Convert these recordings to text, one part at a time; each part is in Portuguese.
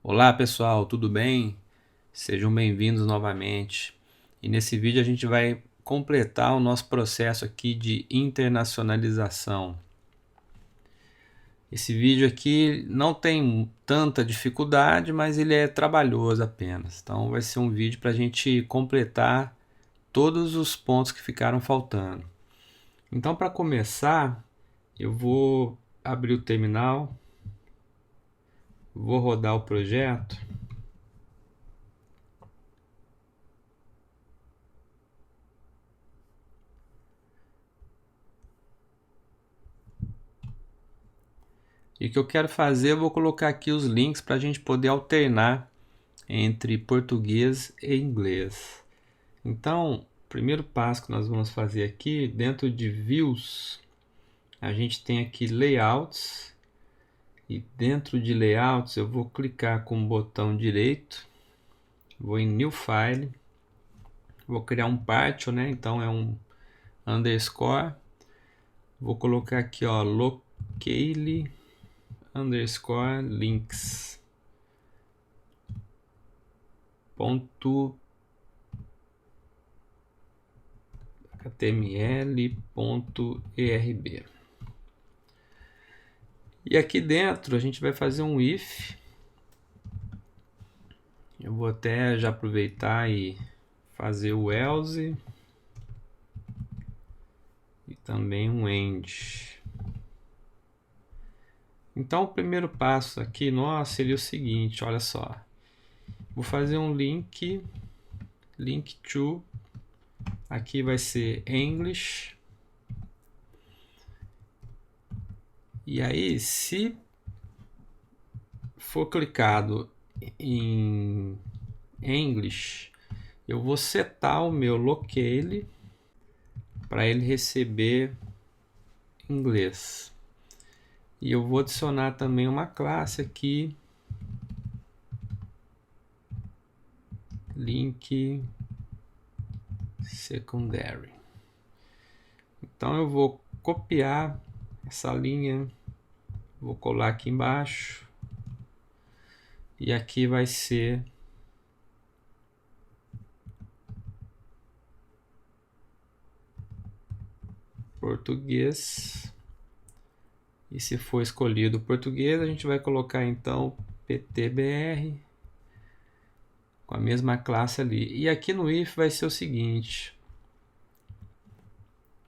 Olá pessoal, tudo bem? Sejam bem-vindos novamente. E nesse vídeo a gente vai completar o nosso processo aqui de internacionalização. Esse vídeo aqui não tem tanta dificuldade, mas ele é trabalhoso apenas. Então vai ser um vídeo para a gente completar todos os pontos que ficaram faltando. Então, para começar, eu vou abrir o terminal, vou rodar o projeto. E o que eu quero fazer, eu vou colocar aqui os links para a gente poder alternar entre português e inglês. Então, o primeiro passo que nós vamos fazer aqui, dentro de Views, a gente tem aqui Layouts. E dentro de Layouts, eu vou clicar com o botão direito, vou em New File, vou criar um partial, né? Então é um underscore. Vou colocar aqui, ó, locale underscore links ponto html.erb. E aqui dentro a gente vai fazer um if. Eu vou até já aproveitar e fazer o else e também um end. Então o primeiro passo aqui nosso seria o seguinte, olha só. Vou fazer um link to, aqui vai ser English. E aí, se for clicado em English, eu vou setar o meu locale para ele receber inglês. E eu vou adicionar também uma classe aqui, link secondary. Então eu vou copiar essa linha, vou colar aqui embaixo, e aqui vai ser português. E se for escolhido português, a gente vai colocar então PTBR com a mesma classe ali. E aqui no if vai ser o seguinte,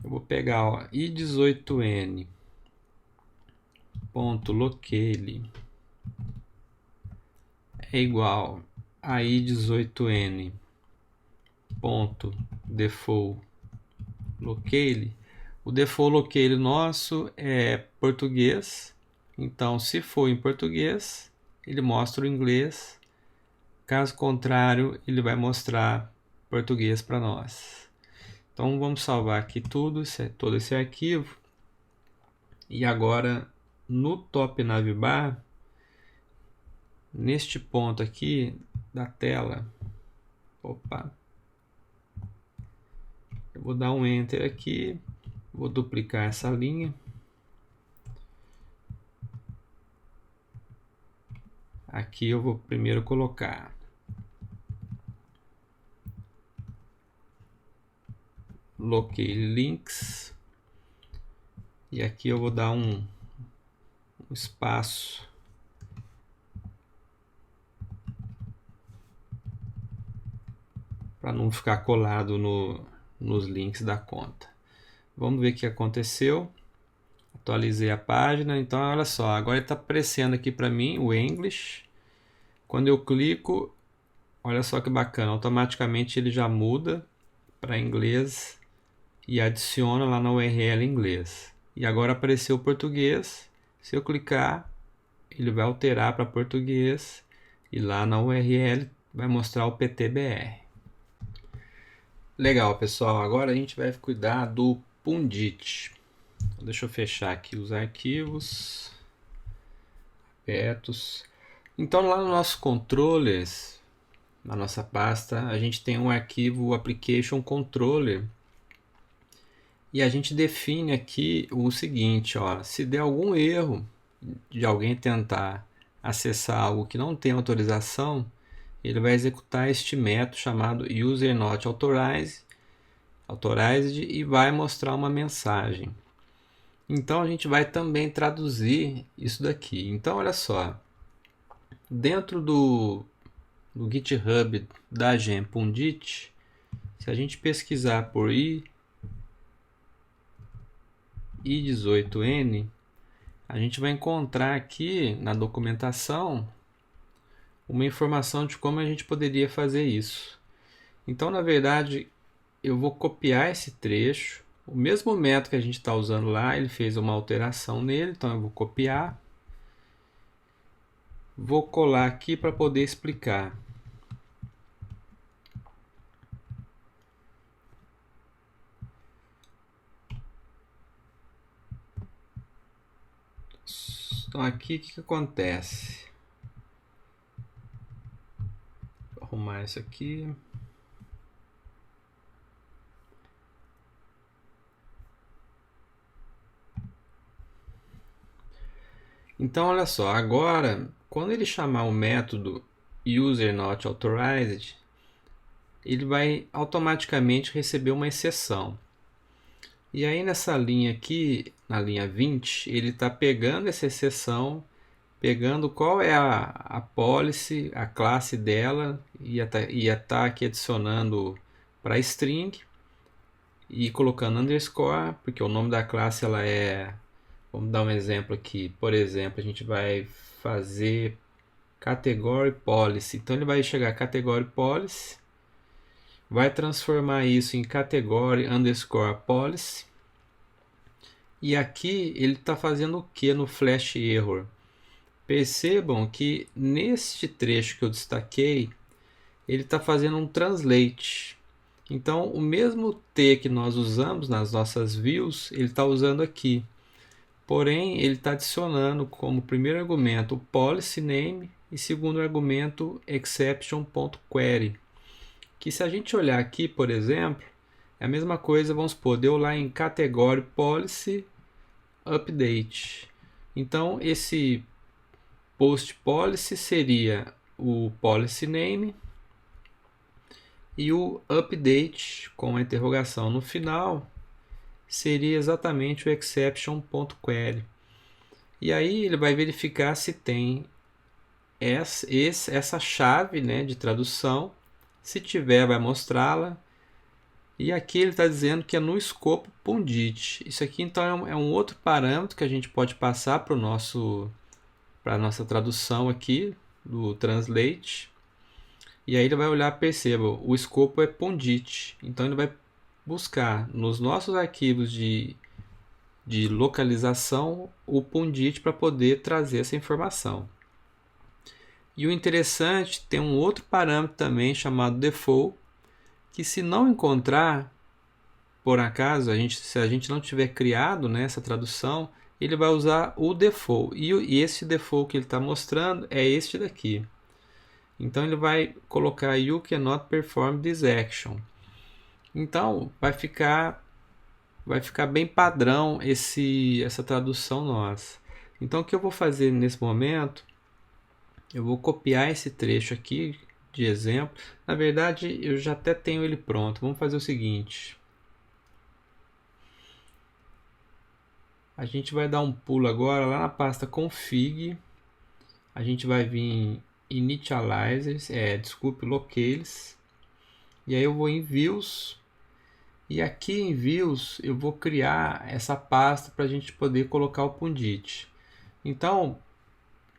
eu vou pegar, ó, i18n ponto locale é igual a i18n ponto default locale. O default locale nosso é português, então se for em português ele mostra o inglês, caso contrário ele vai mostrar português para nós. Então vamos salvar aqui tudo, todo esse arquivo. E agora no top navbar, neste ponto aqui da tela, eu vou dar um enter aqui, vou duplicar essa linha. Aqui eu vou primeiro colocar locale links. E aqui eu vou dar um espaço para não ficar colado nos links da conta. Vamos ver o que aconteceu. Atualizei a página, então olha só, agora ele está aparecendo aqui para mim o English. Quando eu clico, olha só que bacana, automaticamente ele já muda para inglês e adiciona lá na URL em inglês. E agora apareceu o português. Se eu clicar, ele vai alterar para português e lá na URL vai mostrar o PTBR. Legal, pessoal. Agora a gente vai cuidar do Pundit. Então, deixa eu fechar aqui os arquivos abertos. Então lá no nosso controllers, na nossa pasta, a gente tem um arquivo application controller. E a gente define aqui o seguinte, ó, se der algum erro de alguém tentar acessar algo que não tem autorização, ele vai executar este método chamado user_not_authorized e vai mostrar uma mensagem. Então a gente vai também traduzir isso daqui. Então olha só, dentro do GitHub da Gem.Pundit, se a gente pesquisar por i18n, a gente vai encontrar aqui na documentação uma informação de como a gente poderia fazer isso. Então, na verdade, eu vou copiar esse trecho. O mesmo método que a gente está usando lá, ele fez uma alteração nele, então eu vou copiar. Vou colar aqui para poder explicar. Então aqui o que acontece? Vou arrumar isso aqui. Então olha só, agora quando ele chamar o método user_not_authorized, ele vai automaticamente receber uma exceção. E aí nessa linha aqui, na linha 20, ele está pegando essa exceção, pegando qual é a policy, a classe dela, ia tá aqui adicionando para string e colocando underscore, porque o nome da classe ela é, vamos dar um exemplo aqui, por exemplo, a gente vai fazer category policy, então ele vai chegar a category policy, vai transformar isso em category underscore policy, e aqui ele está fazendo o que no flash error? Percebam que neste trecho que eu destaquei, ele está fazendo um translate. Então, o mesmo T que nós usamos nas nossas views, ele está usando aqui. Porém, ele está adicionando como primeiro argumento o policy name e segundo argumento exception.query. Que se a gente olhar aqui, por exemplo, é a mesma coisa, vamos supor, deu lá em category policy update. Então, esse post policy seria o policy name e o update com a interrogação no final seria exatamente o exception.query. E aí ele vai verificar se tem essa chave, né, de tradução. Se tiver, vai mostrá-la. E aqui ele está dizendo que é no escopo Pundit. Isso aqui então é um outro parâmetro que a gente pode passar para a nossa tradução aqui do Translate. E aí ele vai olhar, perceba, o escopo é Pundit. Então ele vai buscar nos nossos arquivos de localização o Pundit para poder trazer essa informação. E o interessante, tem um outro parâmetro também chamado default, que se não encontrar, por acaso, se a gente não tiver criado, né, essa tradução, ele vai usar o default. E esse default que ele está mostrando é este daqui. Então ele vai colocar you cannot perform this action. Então vai ficar bem padrão essa tradução nossa. Então o que eu vou fazer nesse momento, eu vou copiar esse trecho aqui de exemplo. Na verdade eu já até tenho ele pronto. Vamos fazer o seguinte. A gente vai dar um pulo agora lá na pasta config. A gente vai vir em initializers, locales. E aí eu vou em views. E aqui em views eu vou criar essa pasta para a gente poder colocar o Pundit. Então,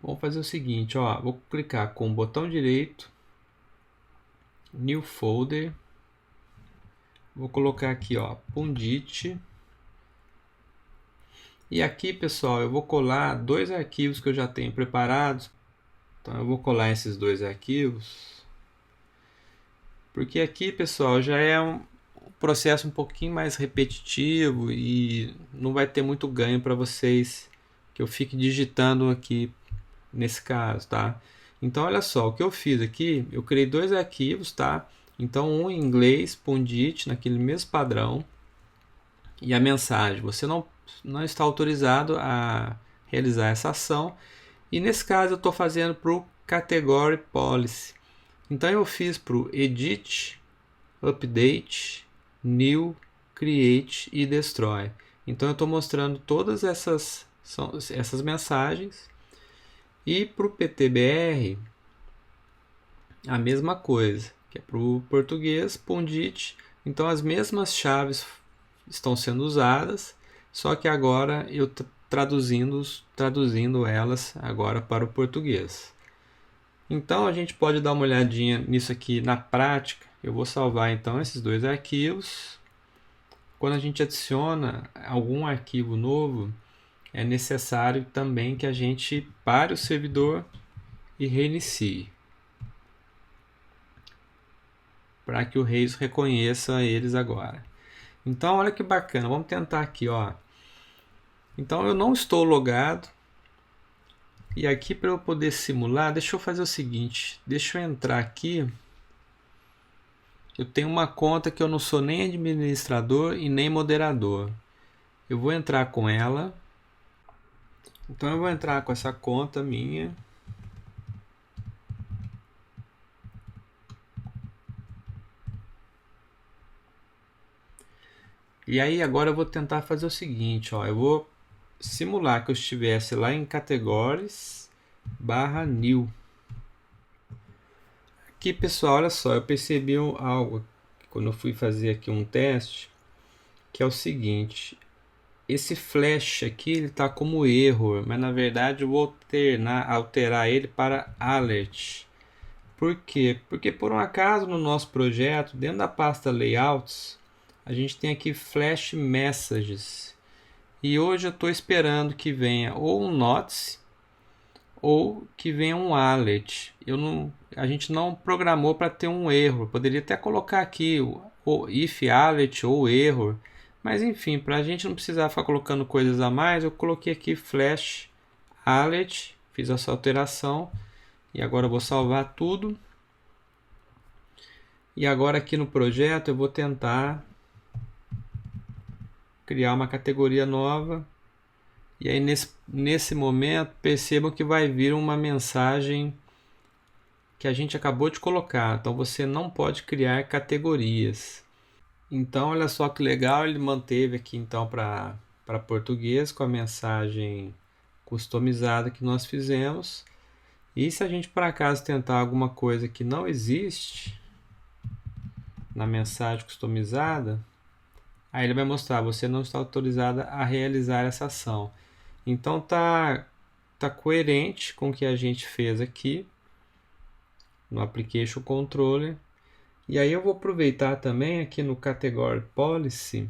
vamos fazer o seguinte, ó, vou clicar com o botão direito, New Folder, vou colocar aqui, ó, Pundit. E aqui, pessoal, eu vou colar dois arquivos que eu já tenho preparados. Então, eu vou colar esses dois arquivos. Porque aqui, pessoal, já é um processo um pouquinho mais repetitivo e não vai ter muito ganho para vocês que eu fique digitando aqui nesse caso, tá? Então olha só, o que eu fiz aqui, eu criei dois arquivos, tá? Então um em inglês, Pundit, naquele mesmo padrão, e a mensagem, você não está autorizado a realizar essa ação, E nesse caso eu estou fazendo para o Category Policy. Então eu fiz para o Edit, Update, New, Create e Destroy. Então eu estou mostrando todas essas mensagens. E para o PTBR, a mesma coisa, que é para o português, Pundit. Então as mesmas chaves estão sendo usadas, só que agora eu traduzindo elas agora para o português. Então a gente pode dar uma olhadinha nisso aqui na prática. Eu vou salvar então esses dois arquivos. Quando a gente adiciona algum arquivo novo, é necessário também que a gente pare o servidor e reinicie, para que o Rails reconheça eles agora. Então olha que bacana, vamos tentar aqui, ó. Então eu não estou logado, e aqui para eu poder simular, deixa eu fazer o seguinte, deixa eu entrar aqui. Eu tenho uma conta que eu não sou nem administrador e nem moderador. Eu vou entrar com ela. Então eu vou entrar com essa conta minha. E aí agora eu vou tentar fazer o seguinte, ó, eu vou simular que eu estivesse lá em Categories /New. Aqui, pessoal, olha só, eu percebi algo quando eu fui fazer aqui um teste, que é o seguinte: esse flash aqui ele está como erro, mas na verdade eu vou alterar ele para alert. Por quê? Porque por um acaso no nosso projeto, dentro da pasta layouts, a gente tem aqui flash messages. E hoje eu estou esperando que venha ou um notice ou que venha um alert. A gente não programou para ter um erro. Eu poderia até colocar aqui o if alert ou erro. Mas enfim, para a gente não precisar ficar colocando coisas a mais, eu coloquei aqui flash alert, fiz essa alteração e agora eu vou salvar tudo. E agora aqui no projeto eu vou tentar criar uma categoria nova. E aí nesse momento percebam que vai vir uma mensagem que a gente acabou de colocar. Então você não pode criar categorias. Então olha só que legal, ele manteve aqui então para português com a mensagem customizada que nós fizemos. E se a gente por acaso tentar alguma coisa que não existe na mensagem customizada, aí ele vai mostrar: você não está autorizada a realizar essa ação. Então tá coerente com o que a gente fez aqui no Application Controller. E aí eu vou aproveitar também aqui no Category Policy,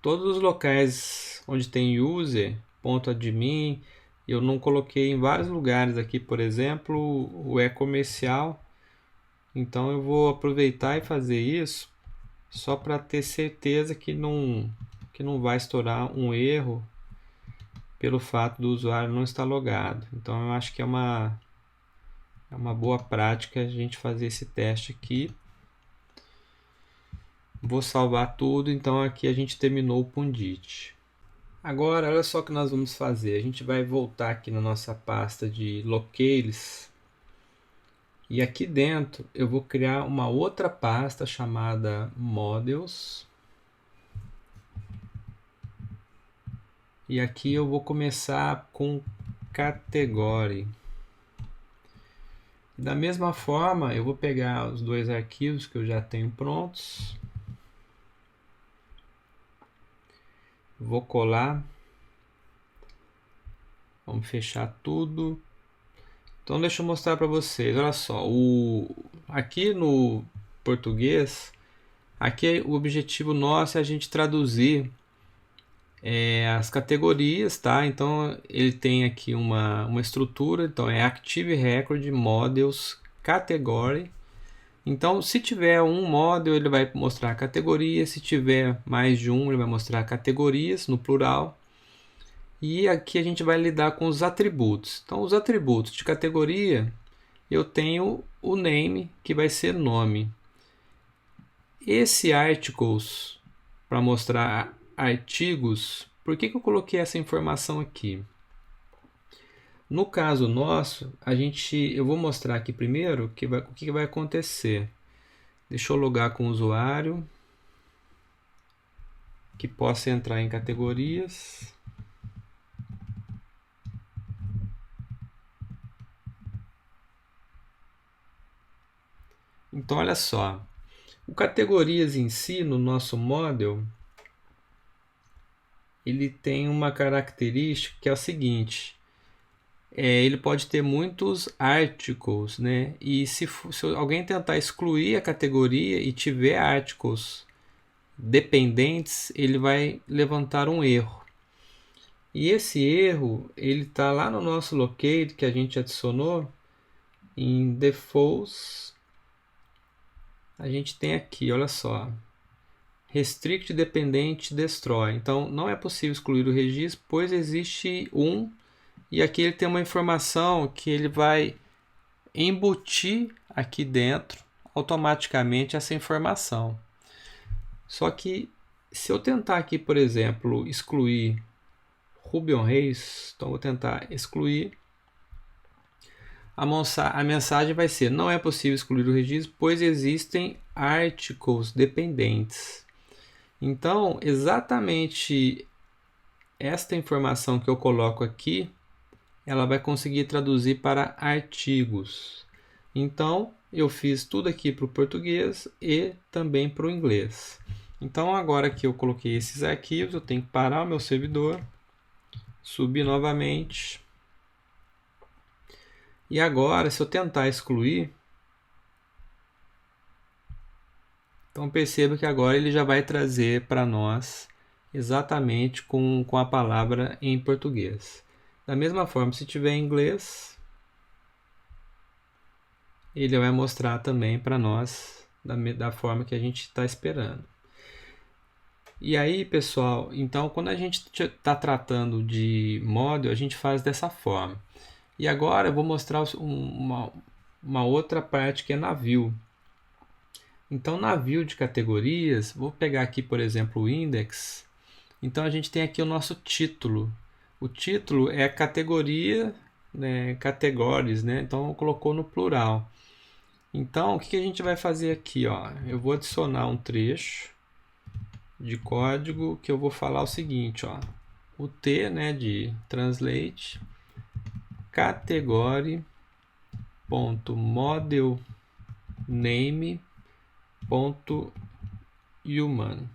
todos os locais onde tem user.admin, eu não coloquei em vários lugares aqui, por exemplo, o e-comercial. Então eu vou aproveitar e fazer isso só para ter certeza que não vai estourar um erro pelo fato do usuário não estar logado. Então eu acho que é uma boa prática a gente fazer esse teste aqui. Vou salvar tudo, então aqui a gente terminou o Pundit. Agora olha só o que nós vamos fazer. A gente vai voltar aqui na nossa pasta de locales. E aqui dentro eu vou criar uma outra pasta chamada Models. E aqui eu vou começar com Category. Da mesma forma, eu vou pegar os dois arquivos que eu já tenho prontos. Vou colar. Vamos fechar tudo. Então deixa eu mostrar para vocês. Olha só, aqui no português, aqui o objetivo nosso é a gente traduzir as categorias, tá? Então ele tem aqui uma estrutura, então é Active Record Models Category. Então se tiver um model ele vai mostrar a categoria, se tiver mais de um ele vai mostrar categorias no plural. E aqui a gente vai lidar com os atributos. Então os atributos de categoria, eu tenho o name, que vai ser nome. Esse articles, para mostrar artigos, por que eu coloquei essa informação aqui? No caso nosso, eu vou mostrar aqui primeiro o que vai acontecer. Deixa eu logar com o usuário, que possa entrar em categorias. Então, olha só, o categorias em si, no nosso model, ele tem uma característica que é o seguinte, ele pode ter muitos articles, né? E se alguém tentar excluir a categoria e tiver articles dependentes, ele vai levantar um erro. E esse erro, ele está lá no nosso locate que a gente adicionou, em defaults, a gente tem aqui, olha só, restrict dependente destroy. Então não é possível excluir o registro, pois existe um, e aqui ele tem uma informação que ele vai embutir aqui dentro automaticamente essa informação. Só que se eu tentar aqui, por exemplo, excluir Ruby on Rails, então vou tentar excluir, a mensagem vai ser: não é possível excluir o registro, pois existem articles dependentes. Então, exatamente esta informação que eu coloco aqui, ela vai conseguir traduzir para artigos. Então, eu fiz tudo aqui para o português e também para o inglês. Então, agora que eu coloquei esses arquivos, eu tenho que parar o meu servidor, subir novamente. E agora, se eu tentar excluir, então perceba que agora ele já vai trazer para nós exatamente com a palavra em português. Da mesma forma, se tiver em inglês, ele vai mostrar também para nós da forma que a gente está esperando. E aí, pessoal, então quando a gente está tratando de model, a gente faz dessa forma. E agora eu vou mostrar uma outra parte que é na view. Então, na view de categorias, vou pegar aqui, por exemplo, o index. Então, a gente tem aqui o nosso título. O título é categoria, né, categories, né? Então, colocou no plural. Então, o que a gente vai fazer aqui? Ó? Eu vou adicionar um trecho de código que eu vou falar o seguinte, ó. O T, né, de translate, category.modelName.human.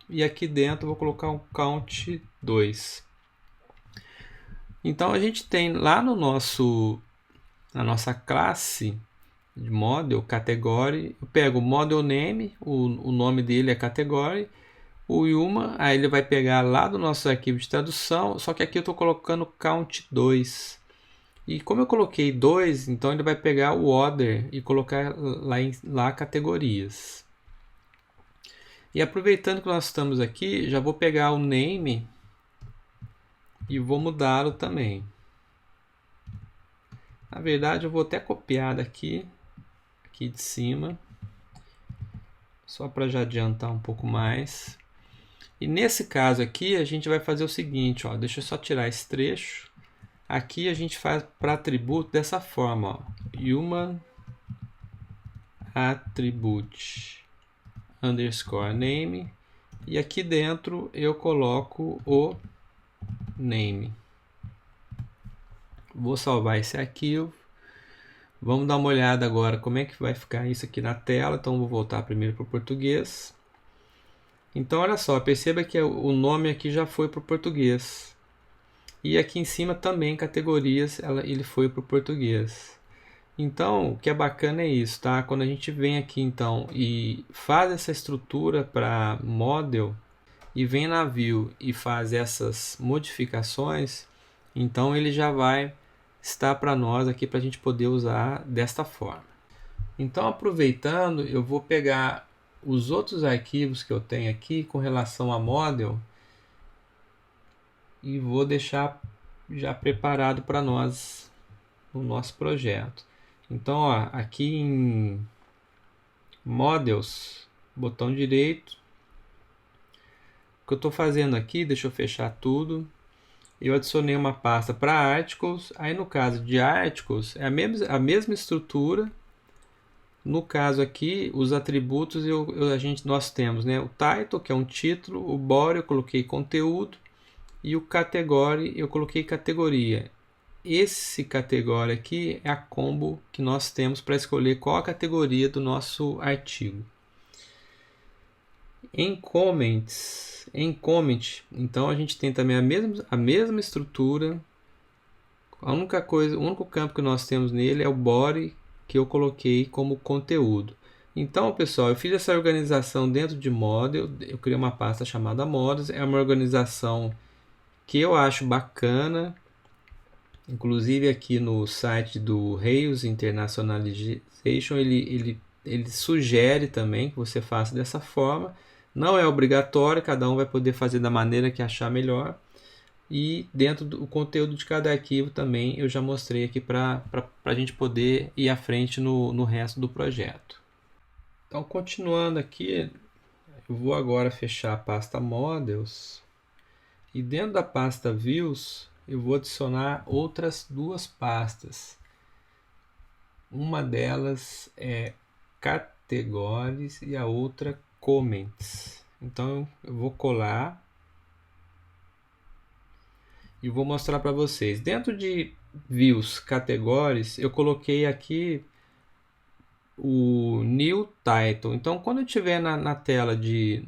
E aqui dentro eu vou colocar um count 2. Então a gente tem lá na nossa classe de model, category, eu pego o model name, o nome dele é category, o human, aí ele vai pegar lá do nosso arquivo de tradução, só que aqui eu estou colocando count 2. E como eu coloquei 2, então ele vai pegar o other e colocar lá categorias. E aproveitando que nós estamos aqui, já vou pegar o name e vou mudá-lo também. Na verdade, eu vou até copiar daqui, aqui de cima, só para já adiantar um pouco mais. E nesse caso aqui, a gente vai fazer o seguinte, ó, deixa eu só tirar esse trecho. Aqui a gente faz para atributo dessa forma, ó, human attribute underscore name, e aqui dentro eu coloco o name. Vou salvar esse arquivo. Vamos dar uma olhada agora como é que vai ficar isso aqui na tela. Então vou voltar primeiro para o português. Então olha só, perceba que o nome aqui já foi para o português. E aqui em cima também categorias, ele foi para o português. Então o que é bacana é isso, tá? Quando a gente vem aqui então e faz essa estrutura para model e vem na view e faz essas modificações, então ele já vai estar para nós aqui para a gente poder usar desta forma. Então, aproveitando, eu vou pegar os outros arquivos que eu tenho aqui com relação a model e vou deixar já preparado para nós no nosso projeto. Então, ó, aqui em Models, botão direito. O que eu estou fazendo aqui, deixa eu fechar tudo. eu adicionei uma pasta para articles. Aí no caso de articles, é a mesma estrutura. No caso aqui, os atributos nós temos, né, o title, que é um título, o body eu coloquei conteúdo e o category eu coloquei categoria. Esse category aqui é a combo que nós temos para escolher qual a categoria do nosso artigo. Em comments, então a gente tem também a mesma estrutura. O único campo que nós temos nele é o body, que eu coloquei como conteúdo. Então, pessoal, eu fiz essa organização dentro de Model, eu criei uma pasta chamada Models, é uma organização que eu acho bacana. Inclusive aqui no site do Rails Internationalization, ele sugere também que você faça dessa forma. Não é obrigatório, cada um vai poder fazer da maneira que achar melhor. E dentro do conteúdo de cada arquivo também eu já mostrei aqui para a gente poder ir à frente no resto do projeto. Então, continuando aqui, eu vou agora fechar a pasta Models. E dentro da pasta Views, eu vou adicionar outras duas pastas. Uma delas é Categories e a outra Comments. Então eu vou colar e vou mostrar para vocês. Dentro de Views Categories, eu coloquei aqui o New Title. Então quando eu estiver na tela de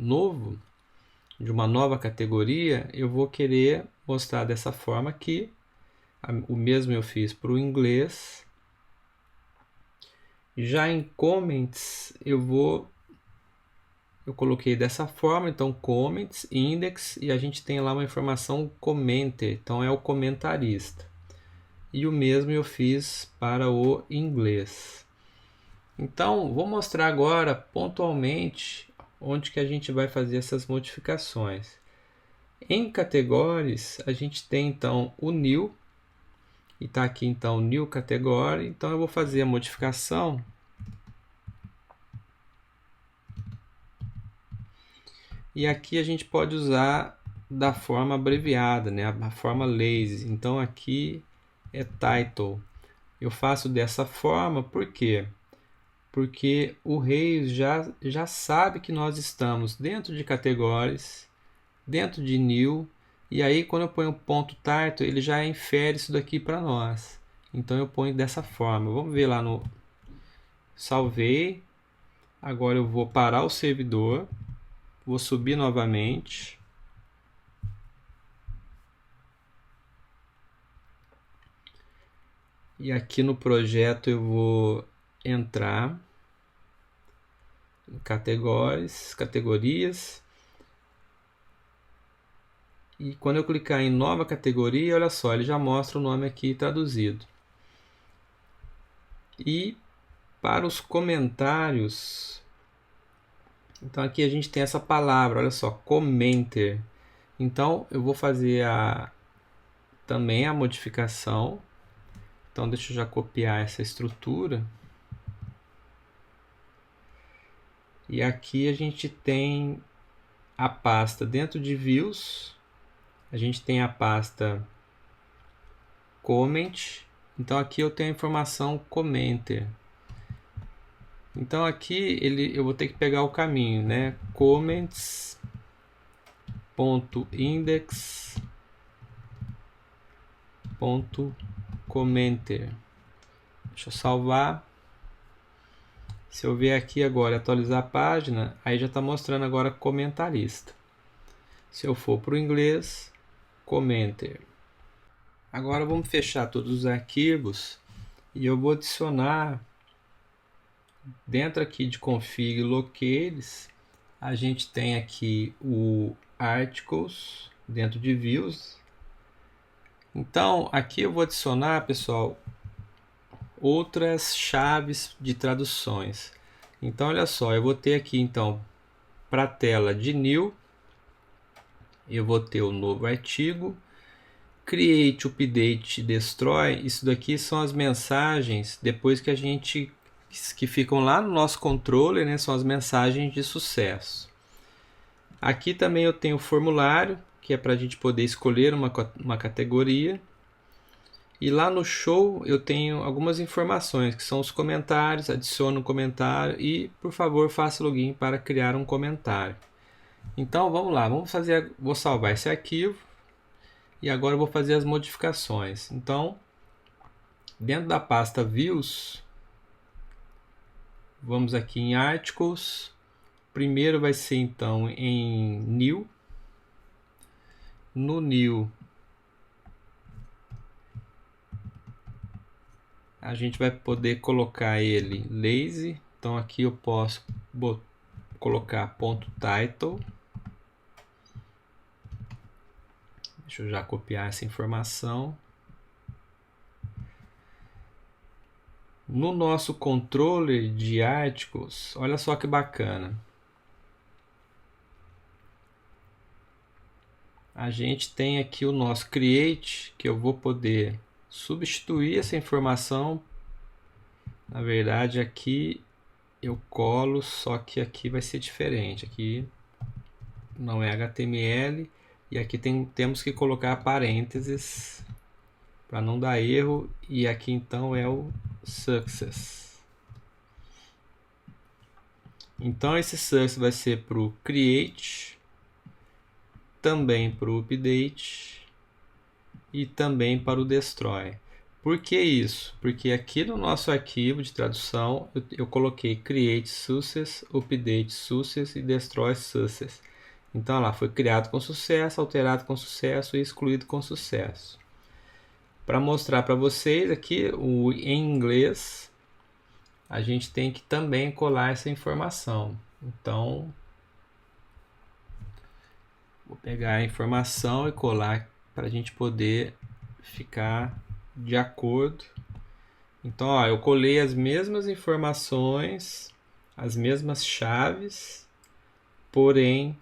uma nova categoria, eu vou querer mostrar dessa forma aqui. O mesmo eu fiz para o inglês. Já em comments eu coloquei dessa forma, então comments, index, e a gente tem lá uma informação commenter, então é o comentarista. E o mesmo eu fiz para o inglês. Então vou mostrar agora pontualmente onde que a gente vai fazer essas modificações. Em categories a gente tem então o new, e está aqui então new category. Então eu vou fazer a modificação e aqui a gente pode usar da forma abreviada, né, a forma lazy. Então aqui é title. Eu faço dessa forma por quê? Porque o Rails já sabe que nós estamos dentro de categories, dentro de new. E aí quando eu ponho o ponto title, ele já infere isso daqui para nós. Então eu ponho dessa forma. Vamos ver lá no... Salvei. Agora eu vou parar o servidor. Vou subir novamente. E aqui no projeto eu vou entrar em categorias. E quando eu clicar em nova categoria, olha só, ele já mostra o nome aqui traduzido. E para os comentários, então aqui a gente tem essa palavra, olha só, commenter. Então eu vou fazer também a modificação. Então deixa eu já copiar essa estrutura. E aqui a gente tem a pasta dentro de Views. A gente tem a pasta Comment. Então aqui eu tenho a informação Commenter. Então aqui eu vou ter que pegar o caminho, né? Comments.index.commenter. Deixa eu salvar. Se eu vier aqui agora e atualizar a página, aí já está mostrando agora comentarista. Se eu for para o inglês, commenter. Agora vamos fechar todos os arquivos e eu vou adicionar dentro aqui de config locales. A gente tem aqui o articles dentro de views. Então aqui eu vou adicionar, pessoal, outras chaves de traduções. Então olha só, eu vou ter aqui então para a tela de new, eu vou ter o novo artigo, create, update, destroy. Isso daqui são as mensagens depois que ficam lá no nosso controller, né? São as mensagens de sucesso. Aqui também eu tenho o formulário, que é para a gente poder escolher uma categoria. E lá no show eu tenho algumas informações, que são os comentários. Adicione um comentário e, por favor, faça login para criar um comentário. Então vamos lá, vou salvar esse arquivo e agora eu vou fazer as modificações. Então, dentro da pasta Views, vamos aqui em Articles. Primeiro vai ser então em New. No New, a gente vai poder colocar ele lazy. Então aqui eu posso colocar .title. Deixa eu já copiar essa informação. No nosso controller de articles, olha só que bacana. A gente tem aqui o nosso create, que eu vou poder substituir essa informação. Na verdade, aqui eu colo, só que aqui vai ser diferente. Aqui não é HTML e aqui temos que colocar parênteses para não dar erro. E aqui então é o success. Então esse success vai ser para o create, também para o update e também para o destroy. Por que isso? Porque aqui no nosso arquivo de tradução eu coloquei create success, update success e destroy success. Então lá foi criado com sucesso, alterado com sucesso e excluído com sucesso. Para mostrar para vocês aqui em inglês, a gente tem que também colar essa informação. Então vou pegar a informação e colar para a gente poder ficar de acordo. Então, ó, eu colei as mesmas informações, as mesmas chaves, porém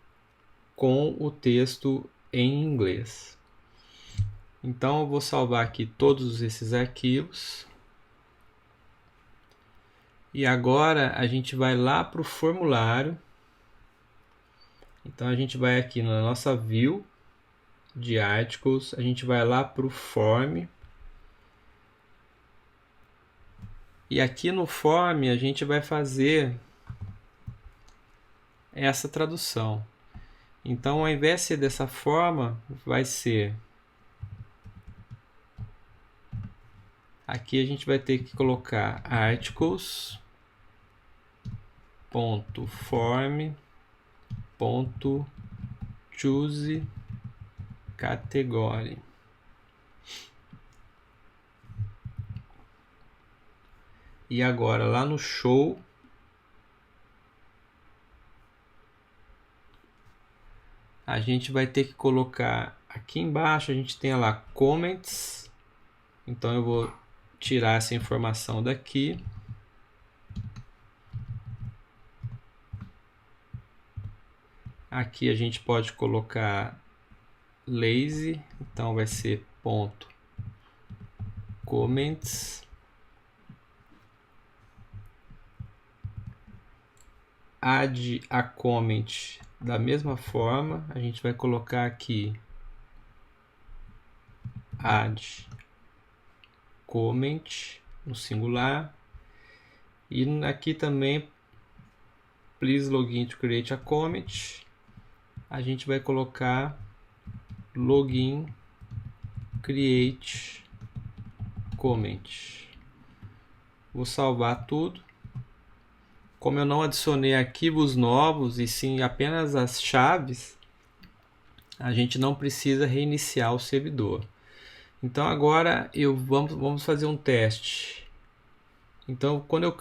com o texto em inglês. Então, eu vou salvar aqui todos esses arquivos. E agora a gente vai lá para o formulário. Então, a gente vai aqui na nossa view de articles, a gente vai lá para o form. E aqui no form a gente vai fazer essa tradução. Então, ao invés de ser dessa forma, vai ser... Aqui a gente vai ter que colocar articles.form.choose category. E agora lá no show, a gente vai ter que colocar aqui embaixo, a gente tem lá comments. Então eu vou tirar essa informação daqui. Aqui a gente pode colocar lazy, então vai ser ponto comments. Add a comment da mesma forma, a gente vai colocar aqui add comment no singular, e aqui também please login to create a comment, a gente vai colocar login create comment. Vou salvar tudo. Como eu não adicionei arquivos novos e sim apenas as chaves, a gente não precisa reiniciar o servidor. Então agora vamos fazer um teste. Então quando eu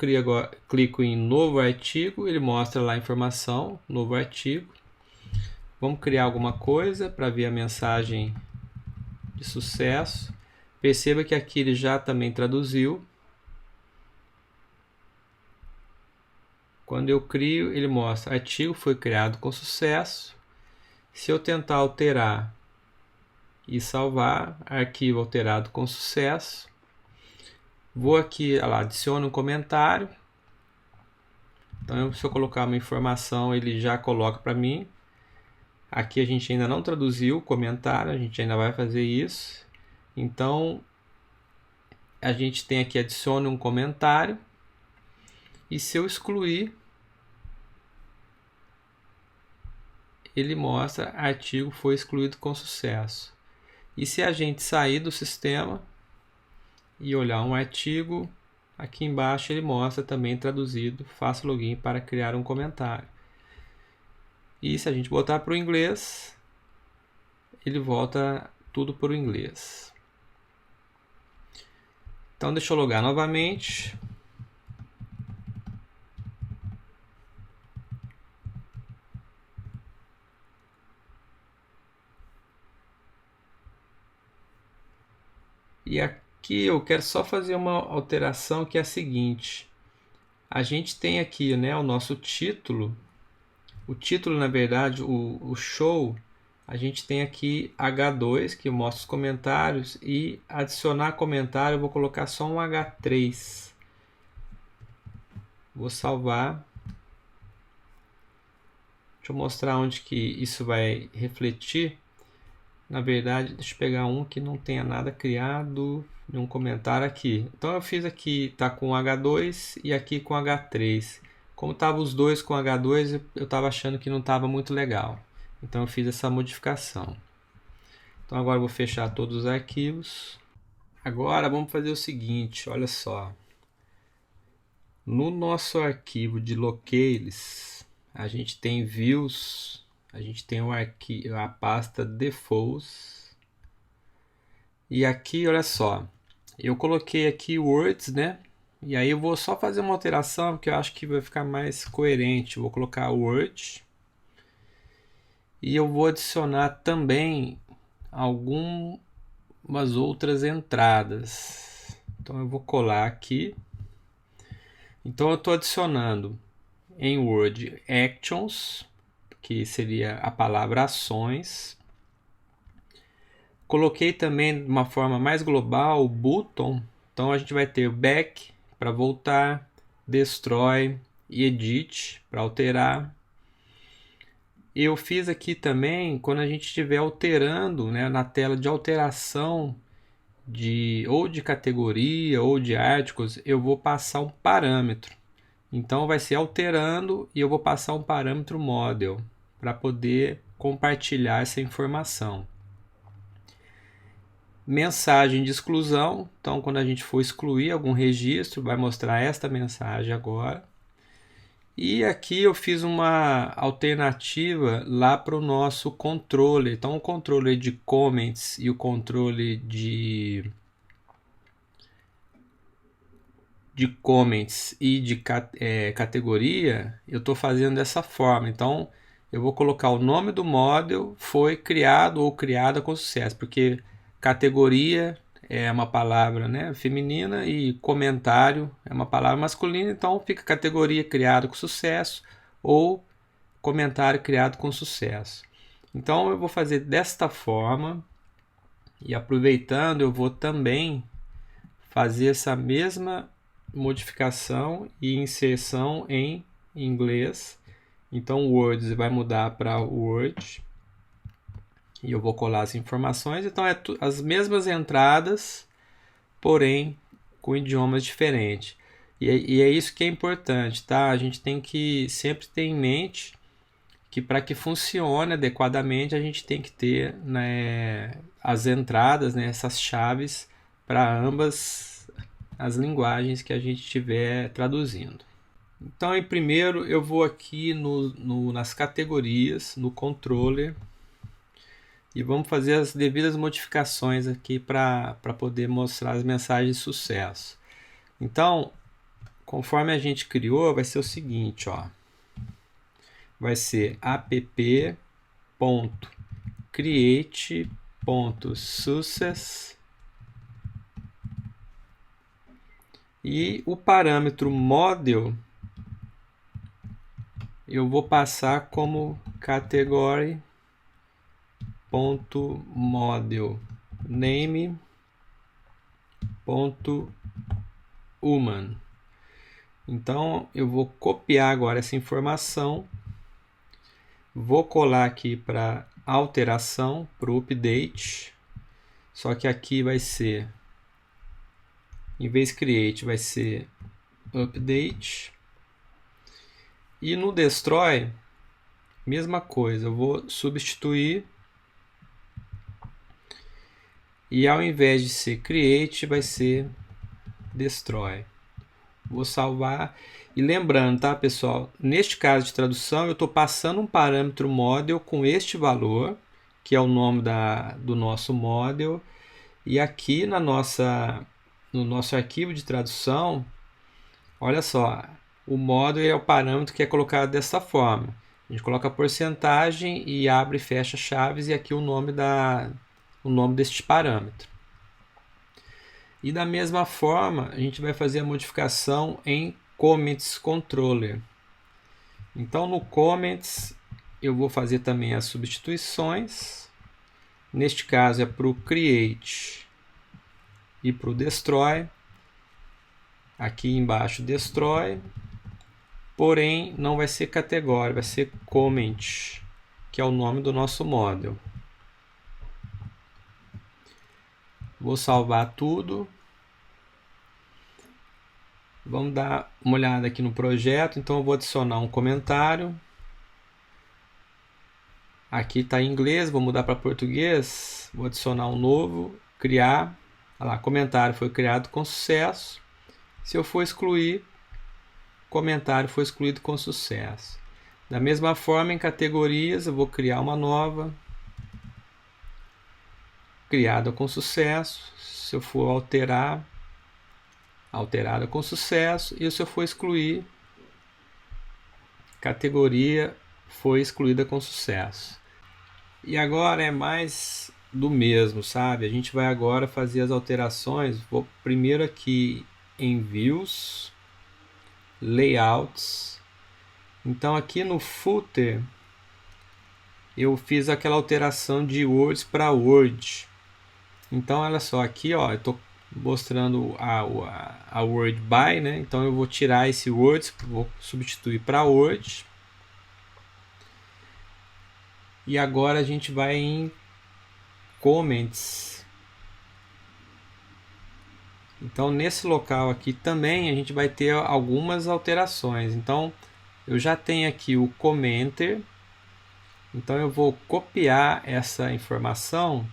clico em novo artigo, ele mostra lá a informação, novo artigo. Vamos criar alguma coisa para ver a mensagem de sucesso. Perceba que aqui ele já também traduziu. Quando eu crio, ele mostra artigo foi criado com sucesso. Se eu tentar alterar e salvar, arquivo alterado com sucesso. Vou aqui, olha lá, adiciono um comentário. Então, se eu colocar uma informação, ele já coloca para mim. Aqui a gente ainda não traduziu o comentário, a gente ainda vai fazer isso. Então, a gente tem aqui, adicione um comentário. E se eu excluir, ele mostra artigo foi excluído com sucesso. E se a gente sair do sistema e olhar um artigo, aqui embaixo ele mostra também traduzido, faça login para criar um comentário. E se a gente botar para o inglês, ele volta tudo para o inglês. Então deixa eu logar novamente. E aqui eu quero só fazer uma alteração que é a seguinte. A gente tem aqui, né, o nosso título. O título, na verdade, o show, a gente tem aqui H2, que mostra os comentários, e adicionar comentário eu vou colocar só um H3. Vou salvar. Deixa eu mostrar onde que isso vai refletir. Na verdade, deixa eu pegar um que não tenha nada criado, nenhum comentário aqui. Então eu fiz aqui, tá com H2 e aqui com H3. Como estavam os dois com H2, eu estava achando que não estava muito legal. Então eu fiz essa modificação. Então agora eu vou fechar todos os arquivos. Agora vamos fazer o seguinte, olha só. No nosso arquivo de locales, a gente tem views, a gente tem a pasta defaults. E aqui, olha só, eu coloquei aqui words, né? E aí eu vou só fazer uma alteração, porque eu acho que vai ficar mais coerente. Eu vou colocar word. E eu vou adicionar também algumas outras entradas. Então eu vou colar aqui. Então eu estou adicionando em Word actions, que seria a palavra ações. Coloquei também de uma forma mais global o button. Então a gente vai ter back para voltar, destroy e edit para alterar. Eu fiz aqui também, quando a gente estiver alterando, né, na tela de alteração ou de categoria ou de artigos, eu vou passar um parâmetro. Então vai ser alterando e eu vou passar um parâmetro model para poder compartilhar essa informação. Mensagem de exclusão, então quando a gente for excluir algum registro, vai mostrar esta mensagem agora. E aqui eu fiz uma alternativa lá para o nosso controller. Então o controller de comments e o controller de comments e de categoria, eu estou fazendo dessa forma. Então eu vou colocar o nome do model, foi criado ou criada com sucesso, porque categoria é uma palavra, né, feminina e comentário é uma palavra masculina, então fica categoria criada com sucesso ou comentário criado com sucesso. Então eu vou fazer desta forma e aproveitando eu vou também fazer essa mesma modificação e inserção em inglês. Então Words vai mudar para Word. E eu vou colar as informações. Então é as mesmas entradas, porém com idiomas diferentes. E é isso que é importante, tá? A gente tem que sempre ter em mente que para que funcione adequadamente a gente tem que ter, né, as entradas, né, essas chaves para ambas as linguagens que a gente estiver traduzindo. Então, em primeiro, eu vou aqui nas categorias, no controller, e vamos fazer as devidas modificações aqui para poder mostrar as mensagens de sucesso. Então, conforme a gente criou, vai ser o seguinte, ó. Vai ser app.create.success e o parâmetro model eu vou passar como category .model name .human. Então eu vou copiar agora essa informação Vou colar aqui para alteração, para o update. Só que aqui vai ser, em vez de create, vai ser update. E no destroy, mesma coisa, eu vou substituir. E ao invés de ser create, vai ser destroy. Vou salvar. E lembrando, tá, pessoal? Neste caso de tradução, eu estou passando um parâmetro model com este valor, que é o nome do nosso model. E aqui no nosso arquivo de tradução, olha só, o model é o parâmetro que é colocado dessa forma. A gente coloca a porcentagem e abre e fecha chaves, e aqui o nome deste parâmetro. E da mesma forma, a gente vai fazer a modificação em Comments Controller. Então no Comments eu vou fazer também as substituições. Neste caso é para o Create e para o Destroy. Aqui embaixo Destroy. Porém não vai ser categoria, vai ser Comment, que é o nome do nosso model. Vou salvar tudo. Vamos dar uma olhada aqui no projeto. Então eu vou adicionar um comentário. Aqui está em inglês, vou mudar para português. Vou adicionar um novo, criar. Olha lá, comentário foi criado com sucesso. Se eu for excluir, comentário foi excluído com sucesso. Da mesma forma, em categorias, eu vou criar uma nova. Criada com sucesso. Se eu for alterar, alterada com sucesso. E se eu for excluir, categoria foi excluída com sucesso. E agora é mais do mesmo, sabe? A gente vai agora fazer as alterações. Vou primeiro aqui em Views, Layouts. Então aqui no Footer eu fiz aquela alteração de Words para Word. Então olha só, aqui ó, eu estou mostrando a Word by, né? Então eu vou tirar esse Words, vou substituir para Word. E agora a gente vai em Comments. Então nesse local aqui também a gente vai ter algumas alterações. Então eu já tenho aqui o Commenter. Então eu vou copiar essa informação.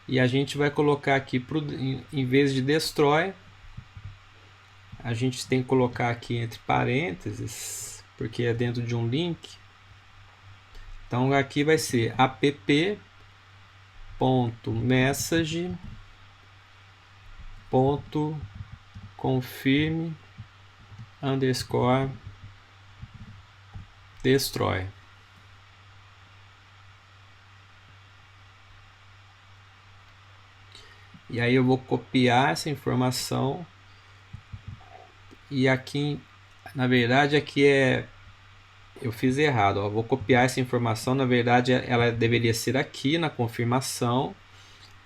E a gente vai colocar aqui, em vez de destroy, a gente tem que colocar aqui entre parênteses, porque é dentro de um link. Então aqui vai ser app.message.confirm_destroy. E aí eu vou copiar essa informação. E aqui, na verdade, aqui eu fiz errado. Ó. Vou copiar essa informação. Na verdade, ela deveria ser aqui na confirmação.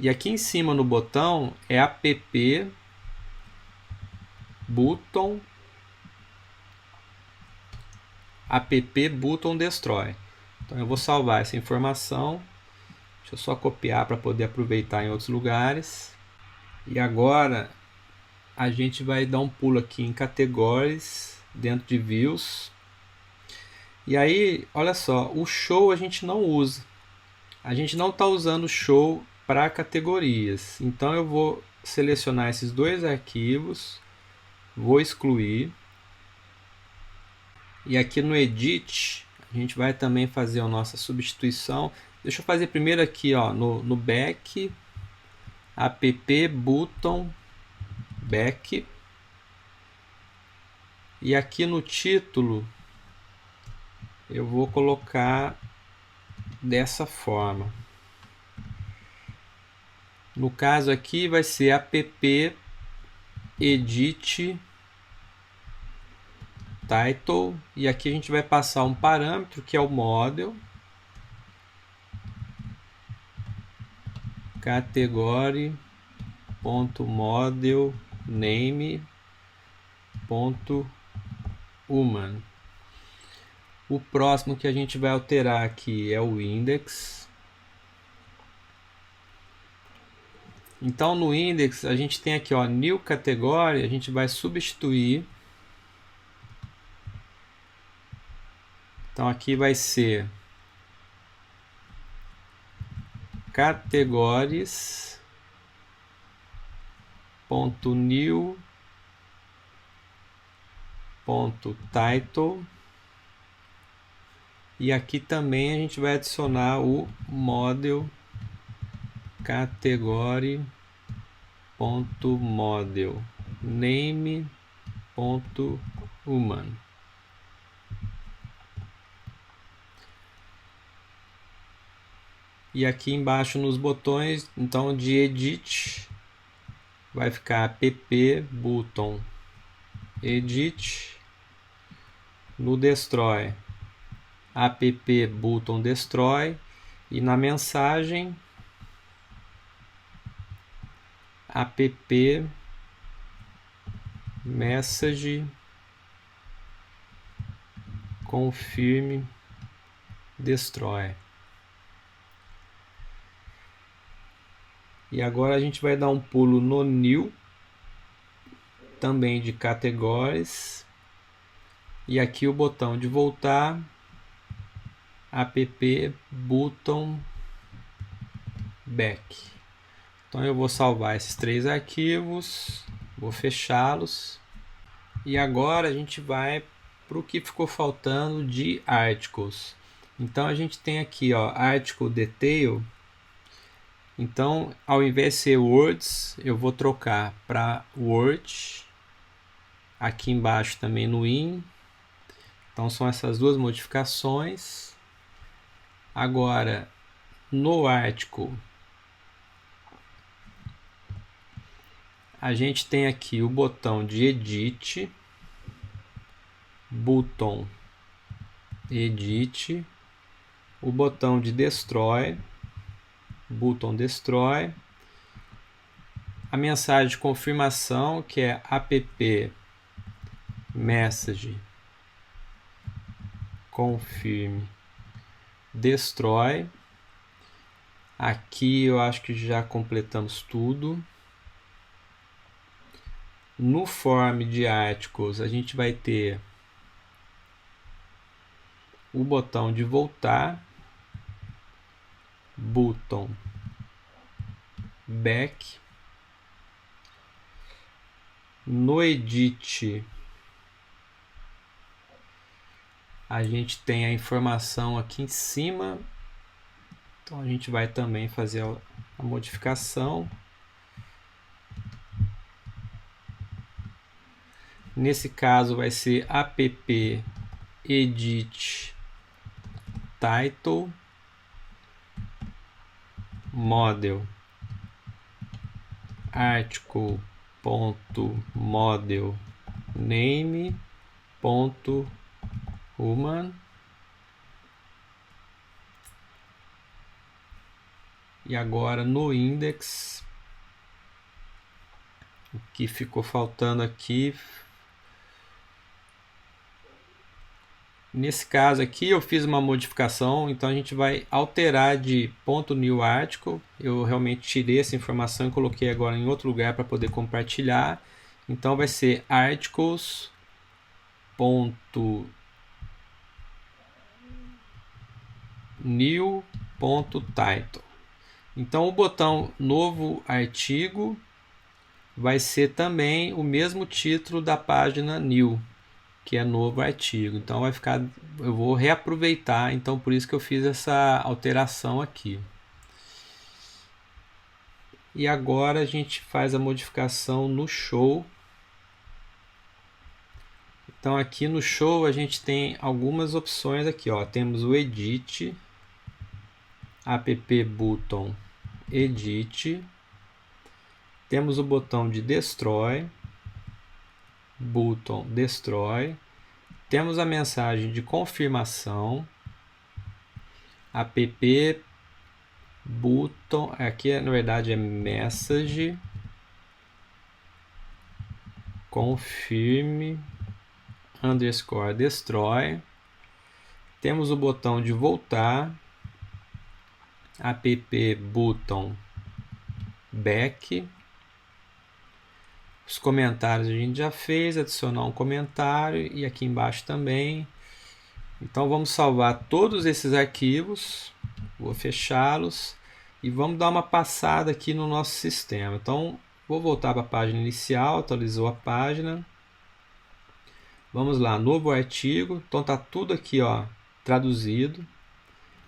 E aqui em cima no botão é app button destroy. Então eu vou salvar essa informação. Deixa eu só copiar para poder aproveitar em outros lugares. E agora a gente vai dar um pulo aqui em categorias dentro de views. E aí, olha só, o show a gente não usa. A gente não está usando o show para categorias. Então eu vou selecionar esses dois arquivos, vou excluir. E aqui no edit, a gente vai também fazer a nossa substituição. Deixa eu fazer primeiro aqui ó, no back, app button back. E aqui no título eu vou colocar dessa forma. No caso aqui vai ser app edit title, e aqui a gente vai passar um parâmetro que é o model, category.model name.human. O próximo que a gente vai alterar aqui é o index. Então no index a gente tem aqui, ó, new category, a gente vai substituir. Então aqui vai ser categories .new .title, e aqui também a gente vai adicionar o model category .model name .human. E aqui embaixo nos botões, então de edit, vai ficar app button edit. No destroy, app button destroy, e na mensagem app message confirm destroy. E agora a gente vai dar um pulo no new, também de categories, e aqui o botão de voltar, app button back. Então eu vou salvar esses 3 arquivos, vou fechá-los, e agora a gente vai para o que ficou faltando de articles. Então a gente tem aqui, ó, article detail. Então, ao invés de ser words, eu vou trocar para word. Aqui embaixo também no in. Então, são essas duas modificações. Agora, no article, a gente tem aqui o botão de edit, button edit, o botão de destroy, button destroy, a mensagem de confirmação, que é app message confirm destroy. Aqui eu acho que já completamos tudo. No form de articles a gente vai ter o botão de voltar, button back. No edit a gente tem a informação aqui em cima, então a gente vai também fazer a modificação. Nesse caso vai ser app edit title model article .model name .human. E agora no index, o que ficou faltando aqui, nesse caso aqui eu fiz uma modificação, então a gente vai alterar de .new article. Eu realmente tirei essa informação e coloquei agora em outro lugar para poder compartilhar. Então vai ser articles .new .title. Então o botão novo artigo vai ser também o mesmo título da página new, que é novo artigo. Então vai ficar, eu vou reaproveitar, então por isso que eu fiz essa alteração aqui. E agora a gente faz a modificação no show. Então aqui no show a gente tem algumas opções aqui, ó. Temos o edit, app button edit, temos o botão de destroy, button destroy, temos a mensagem de confirmação, app button, aqui na verdade é message confirm underscore destroy, Temos o botão de voltar, app button back. Os comentários a gente já fez, adicionar um comentário e aqui embaixo também. Então vamos salvar todos esses arquivos, vou fechá-los e vamos dar uma passada aqui no nosso sistema. Então vou voltar para a página inicial, atualizou a página. Vamos lá, novo artigo, então tá tudo aqui, ó, traduzido.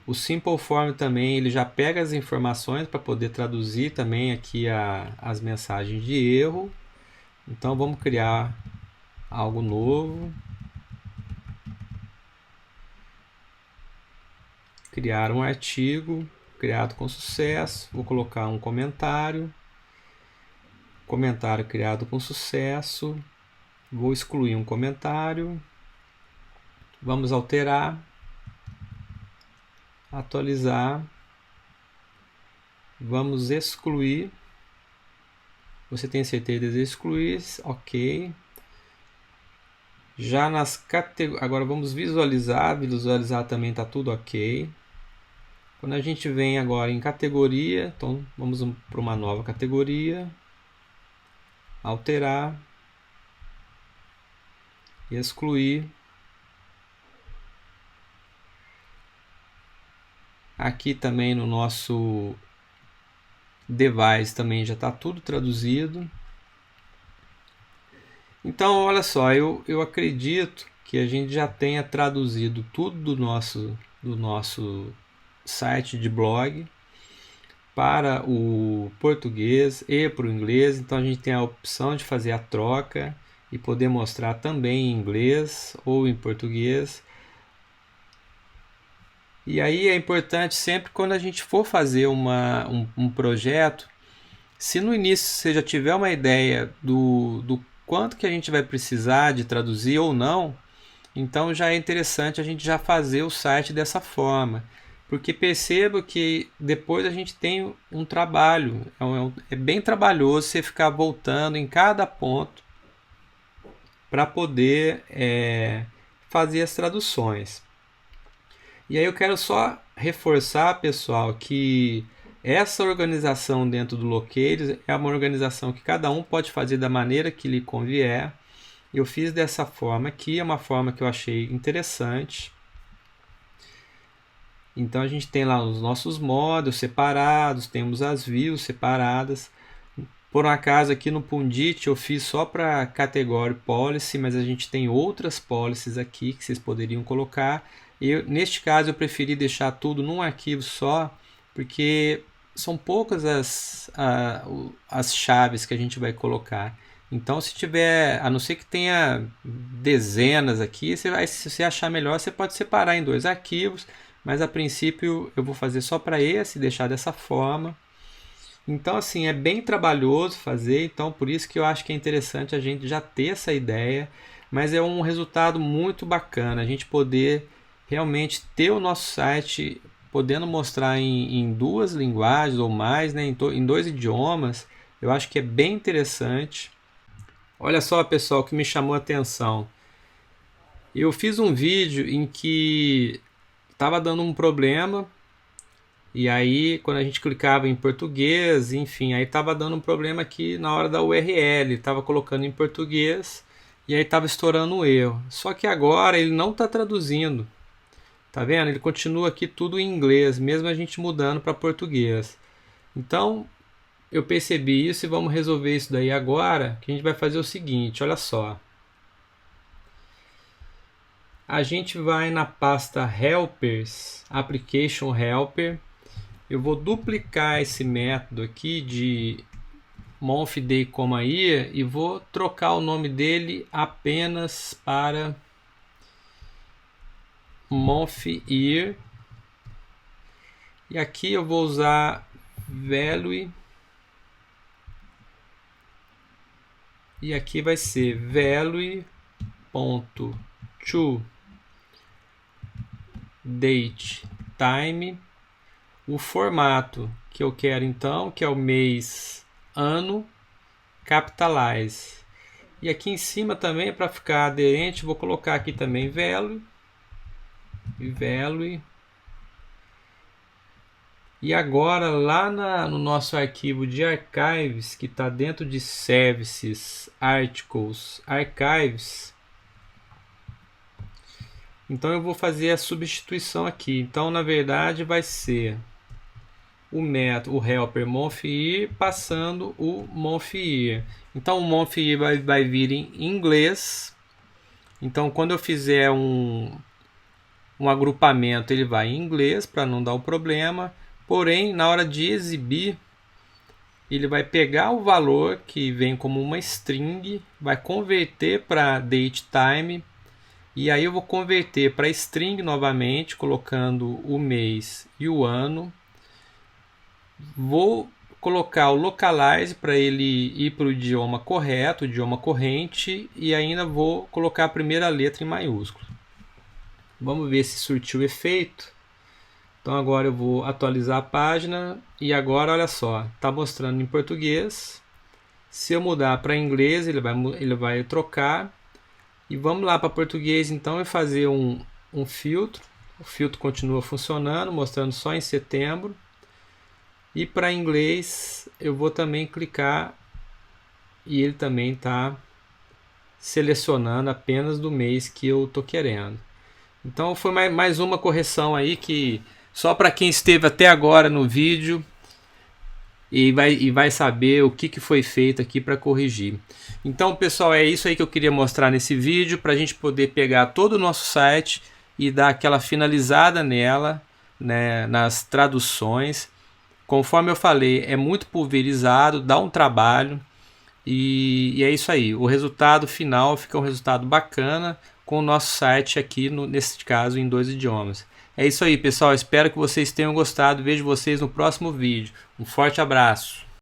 O Simple Form também, ele já pega as informações para poder traduzir também aqui as mensagens de erro. Então vamos criar algo novo. Criar um artigo, criado com sucesso. Vou colocar um comentário. Comentário criado com sucesso. Vou excluir um comentário. Vamos alterar. Atualizar. Vamos excluir. Você tem certeza de excluir? Ok. Já nas categorias. Agora vamos visualizar. Visualizar também está tudo ok. Quando a gente vem agora em categoria, então vamos para uma nova categoria. Alterar. Excluir. Aqui também no nosso device também já está tudo traduzido. Então olha só, eu acredito que a gente já tenha traduzido tudo do nosso site de blog para o português e para o inglês. Então a gente tem a opção de fazer a troca e poder mostrar também em inglês ou em português. E aí é importante sempre quando a gente for fazer um projeto, se no início você já tiver uma ideia do quanto que a gente vai precisar de traduzir ou não, então já é interessante a gente já fazer o site dessa forma. Porque perceba que depois a gente tem um trabalho, é bem trabalhoso você ficar voltando em cada ponto para poder fazer as traduções. E aí eu quero só reforçar, pessoal, que essa organização dentro do Loqueiros é uma organização que cada um pode fazer da maneira que lhe convier. Eu fiz dessa forma aqui, é uma forma que eu achei interessante. Então a gente tem lá os nossos modos separados, temos as views separadas. Por um acaso aqui no Pundit eu fiz só para Category Policy, mas a gente tem outras policies aqui que vocês poderiam colocar. Neste caso eu preferi deixar tudo num arquivo só, porque são poucas as chaves que a gente vai colocar. Então se tiver, a não ser que tenha dezenas aqui, se você achar melhor, você pode separar em 2 arquivos, mas a princípio eu vou fazer só para esse, deixar dessa forma. Então assim, é bem trabalhoso fazer, então por isso que eu acho que é interessante a gente já ter essa ideia, mas é um resultado muito bacana, a gente poder realmente ter o nosso site podendo mostrar em 2 linguagens ou mais, né, em 2 idiomas. Eu acho que é bem interessante. Olha só, pessoal, o que me chamou a atenção. Eu fiz um vídeo em que estava dando um problema, e aí quando a gente clicava em português, enfim, aí estava dando um problema aqui na hora da URL, estava colocando em português e aí estava estourando um erro. Só que agora ele não está traduzindo. Tá vendo? Ele continua aqui tudo em inglês, mesmo a gente mudando para português. Então, eu percebi isso e vamos resolver isso daí agora, que a gente vai fazer o seguinte, olha só. A gente vai na pasta Helpers, Application Helper. Eu vou duplicar esse método aqui de month, day, year e vou trocar o nome dele apenas para month, year, e aqui eu vou usar value e aqui vai ser value.to date time, o formato que eu quero então, que é o mês, ano, capitalize, e aqui em cima também para ficar aderente vou colocar aqui também value evaluate. E agora lá no nosso arquivo de archives, que está dentro de services, articles, archives, então eu vou fazer a substituição aqui. Então na verdade vai ser o método, o helper monthYear passando o monthYear. Então o monthYear vai vir em inglês. Então quando eu fizer um agrupamento, ele vai em inglês para não dar o problema. Porém, na hora de exibir, ele vai pegar o valor que vem como uma string, vai converter para datetime, e aí eu vou converter para string novamente, colocando o mês e o ano. Vou colocar o localize para ele ir para o idioma correto, o idioma corrente, e ainda vou colocar a primeira letra em maiúsculo. Vamos ver se surtiu efeito. Então agora eu vou atualizar a página e agora olha só, está mostrando em português. Se eu mudar para inglês, ele vai trocar. E vamos lá para português então e fazer um filtro. O filtro continua funcionando, mostrando só em setembro. E para inglês eu vou também clicar e ele também está selecionando apenas do mês que eu estou querendo. Então foi mais uma correção aí que só para quem esteve até agora no vídeo e vai saber o que foi feito aqui para corrigir. Então pessoal, é isso aí que eu queria mostrar nesse vídeo, para a gente poder pegar todo o nosso site e dar aquela finalizada nela, né, nas traduções. Conforme eu falei, é muito pulverizado, dá um trabalho e é isso aí. O resultado final fica um resultado bacana com o nosso site aqui, nesse caso, em 2 idiomas. É isso aí, pessoal. Espero que vocês tenham gostado. Vejo vocês no próximo vídeo. Um forte abraço.